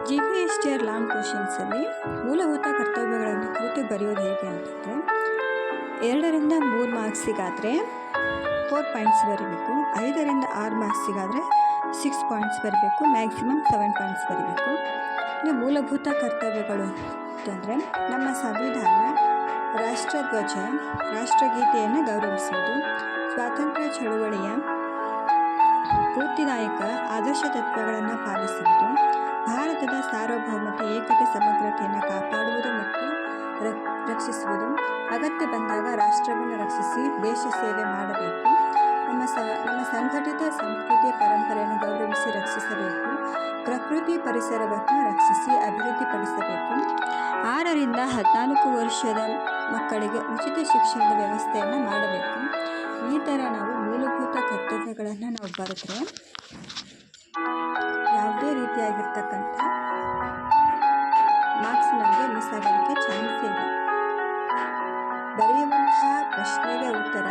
GPSTR long ಕ್ವಶನ್ಸಲ್ಲಿ ಮೂಲಭೂತ ಕರ್ತವ್ಯಗಳನ್ನು ಕುರಿತು ಬರೆಯೋದು ಹೇಗೆ ಅಂತಂದರೆ 2ರಿಂದ 3 ಮಾರ್ಕ್ಸಿಗಾದರೆ 4 ಪಾಯಿಂಟ್ಸ್ ಬರೀಬೇಕು, 5ರಿಂದ 6 ಮಾರ್ಕ್ಸಿಗಾದರೆ 6 ಪಾಯಿಂಟ್ಸ್ ಬರೀಬೇಕು, ಮ್ಯಾಕ್ಸಿಮಮ್ 7 ಪಾಯಿಂಟ್ಸ್ ಬರೀಬೇಕು. ಇನ್ನು ಮೂಲಭೂತ ಕರ್ತವ್ಯಗಳು ಅಂತಂದರೆ ನಮ್ಮ ಸಂವಿಧಾನ, ರಾಷ್ಟ್ರಧ್ವಜ, ರಾಷ್ಟ್ರಗೀತೆಯನ್ನು ಗೌರವಿಸುವುದು, ಸ್ವಾತಂತ್ರ್ಯ ಚಳುವಳಿಯ ಸ್ಫೂರ್ತಿದಾಯಕ ಆದರ್ಶ ತತ್ವಗಳನ್ನು ಪಾಲಿಸುವುದು, ಭಾರತದ ಸಾರ್ವಭೌಮತೆ, ಏಕತೆ, ಸಮಗ್ರತೆಯನ್ನು ಕಾಪಾಡುವುದು ಮತ್ತು ರಕ್ಷಿಸುವುದು, ಅಗತ್ಯ ಬಂದಾಗ ರಾಷ್ಟ್ರವನ್ನು ರಕ್ಷಿಸಿ ದೇಶ ಸೇವೆ ಮಾಡಬೇಕು, ನಮ್ಮ ಸಂಘಟಿತ ಸಂಸ್ಕೃತಿಯ ಪರಂಪರೆಯನ್ನು ಗೌರವಿಸಿ ರಕ್ಷಿಸಬೇಕು, ಪ್ರಕೃತಿ ಪರಿಸರವನ್ನು ರಕ್ಷಿಸಿ ಅಭಿವೃದ್ಧಿಪಡಿಸಬೇಕು, 6ರಿಂದ 14 ವರ್ಷದ ಮಕ್ಕಳಿಗೆ ಉಚಿತ ಶಿಕ್ಷಣದ ವ್ಯವಸ್ಥೆಯನ್ನು ಮಾಡಬೇಕು. ಈ ಥರ ನಾವು ಮೂಲಭೂತ ಕರ್ತವ್ಯಗಳನ್ನು ನಾವು ಬರೆದ್ರೆ ಯಾವುದೇ ರೀತಿಯಾಗಿರ್ತಕ್ಕಂಥ ಮಾರ್ಕ್ಸ್ ನಮಗೆ ಮಿಸ್ ಆಗೋದಕ್ಕೆ ಚಾನ್ಸೇ ಇಲ್ಲ. ಬರೆಯುವಂತಹ ಪ್ರಶ್ನೆಗೆ ಉತ್ತರ